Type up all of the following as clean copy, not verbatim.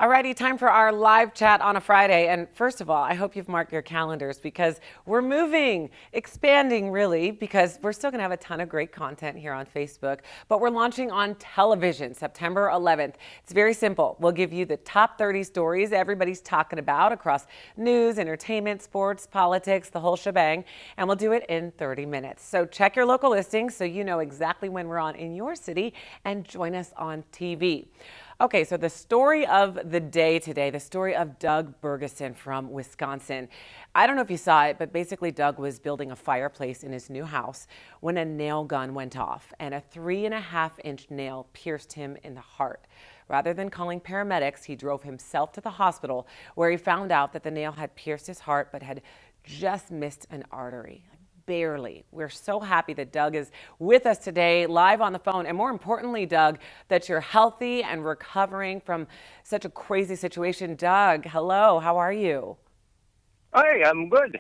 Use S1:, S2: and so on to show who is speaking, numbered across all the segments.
S1: Alrighty, time for our live chat on a Friday. And first of all, I hope you've marked your calendars because we're moving, expanding really, because we're still going to have a ton of great content here on Facebook. But we're launching on television September 11th. It's very simple. We'll give you the top 30 stories everybody's talking about across news, entertainment, sports, politics, the whole shebang. And we'll do it in 30 minutes. So check your local listings so you know exactly when we're on in your city and join us on TV. Okay, so the story of the day today, the story of Doug Bergeson from Wisconsin. I don't know if you saw it, but basically Doug was building a fireplace in his new house when a nail gun went off and a 3.5-inch nail pierced him in the heart. Rather than calling paramedics, he drove himself to the hospital where he found out that the nail had pierced his heart but had just missed an artery. Barely. We're so happy that Doug is with us today, live on the phone. And more importantly, Doug, that you're healthy and recovering from such a crazy situation. Doug, hello. How are you?
S2: Hi, I'm good.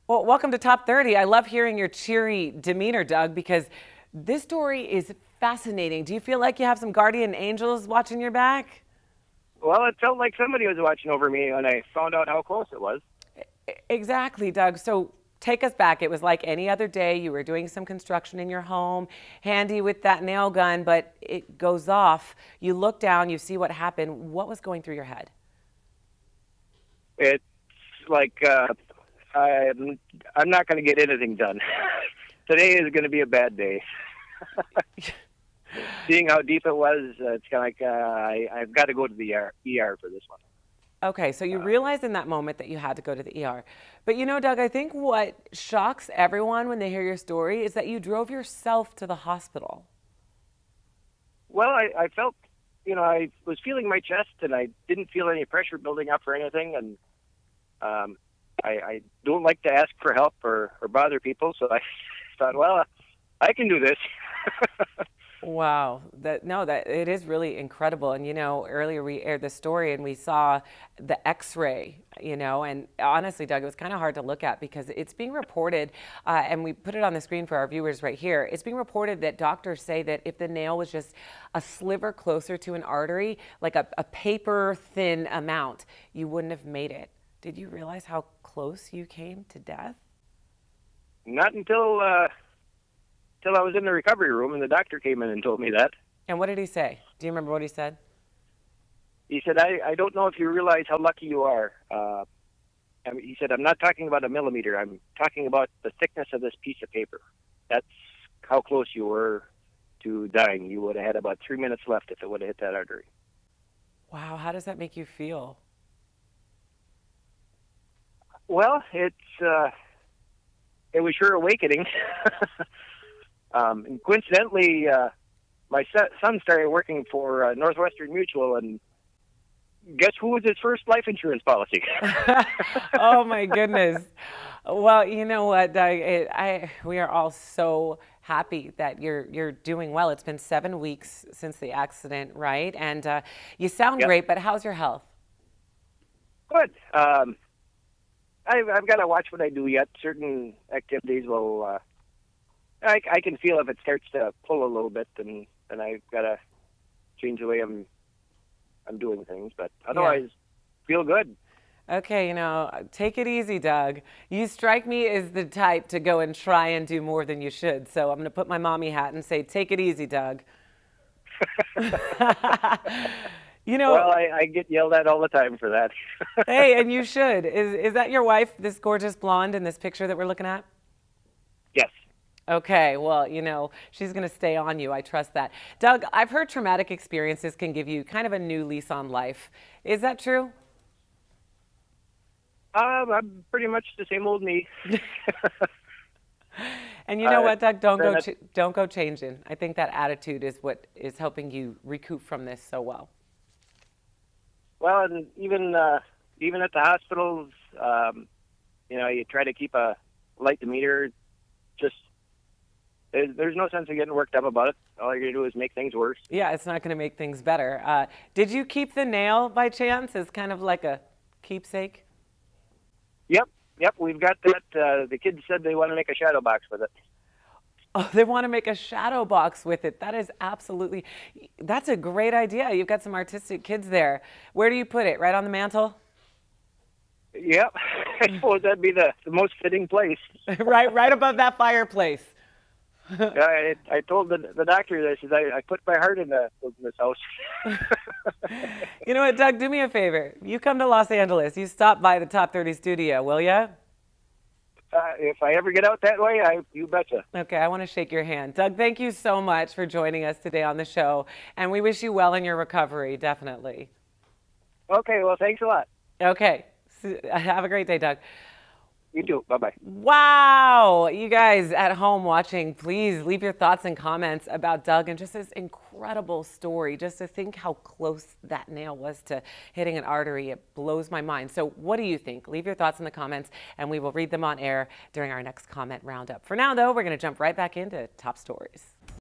S1: Well, welcome to Top 30. I love hearing your cheery demeanor, Doug, because this story is fascinating. Do you feel like you have some guardian angels watching your back?
S2: Well, it felt like somebody was watching over me when I found out how close it was.
S1: Exactly, Doug. So take us back. It was like any other day. You were doing some construction in your home, handy with that nail gun, but it goes off. You look down, you see what happened. What was going through your head?
S2: It's like I'm not going to get anything done. Today is going to be a bad day. Seeing how deep it was, it's kind of like I've got to go to the ER for this one.
S1: Okay, so you realized in that moment that you had to go to the ER. But you know, Doug, I think what shocks everyone when they hear your story is that you drove yourself to the hospital.
S2: Well, I felt, I was feeling my chest and I didn't feel any pressure building up or anything. And I don't like to ask for help or bother people. So I thought, well, I can do this.
S1: Wow, that it is really incredible. And earlier we aired the story and we saw the X-ray, and honestly, Doug, it was kind of hard to look at because it's being reported, and we put it on the screen for our viewers right here. It's being reported that doctors say that if the nail was just a sliver closer to an artery, like a paper thin amount, you wouldn't have made it. Did you realize how close you came to death?
S2: Not until I was in the recovery room and the doctor came in and told me that.
S1: And what did he say? Do you remember what he said?
S2: He said, I don't know if you realize how lucky you are. He said, I'm not talking about a millimeter. I'm talking about the thickness of this piece of paper. That's how close you were to dying. You would have had about 3 minutes left if it would have hit that artery.
S1: Wow, how does that make you feel?
S2: Well, it was sure awakening. And coincidentally, my son started working for Northwestern Mutual, and guess who was his first life insurance policy?
S1: Oh my goodness! Well, you know what, Doug? We are all so happy that you're doing well. It's been 7 weeks since the accident, right? And you sound
S2: Yep.
S1: great, but how's your health?
S2: Good. I've got to watch what I do yet. Certain activities will. I can feel if it starts to pull a little bit, and I've got to change the way I'm doing things. But otherwise, feel good.
S1: Okay, take it easy, Doug. You strike me as the type to go and try and do more than you should. So I'm going to put my mommy hat and say, take it easy, Doug.
S2: Well, I get yelled at all the time for that.
S1: Hey, and you should. Is that your wife, this gorgeous blonde in this picture that we're looking at?
S2: Yes.
S1: Okay, well, she's going to stay on you. I trust that. Doug, I've heard traumatic experiences can give you kind of a new lease on life. Is that true?
S2: I'm pretty much the same old me.
S1: And you know what, Doug? Don't go changing. I think that attitude is what is helping you recoup from this so well.
S2: Well, and even at the hospitals, you try to keep a light demeanor. Just there's no sense of getting worked up about it. All you're gonna do is make things worse.
S1: Yeah, it's not going to make things better. Did you keep the nail by chance as kind of like a keepsake?
S2: Yep. We've got that. The kids said they want to make a shadow box with it.
S1: Oh, they want to make a shadow box with it. That is absolutely, that's a great idea. You've got some artistic kids there. Where do you put it? Right on the mantle?
S2: Yep, I suppose that'd be the most fitting place.
S1: Right above that fireplace.
S2: I told the doctor this. I put my heart in this house.
S1: You know what, Doug? Do me a favor. You come to Los Angeles. You stop by the Top 30 studio, will ya?
S2: If I ever get out that way, you betcha.
S1: Okay, I want to shake your hand. Doug, thank you so much for joining us today on the show. And we wish you well in your recovery, definitely.
S2: Okay, well, thanks a lot.
S1: Okay. Have a great day, Doug.
S2: You too. Bye-bye.
S1: Wow. You guys at home watching, please leave your thoughts and comments about Doug and just this incredible story. Just to think how close that nail was to hitting an artery, it blows my mind. So what do you think? Leave your thoughts in the comments and we will read them on air during our next comment roundup. For now, though, we're going to jump right back into top stories.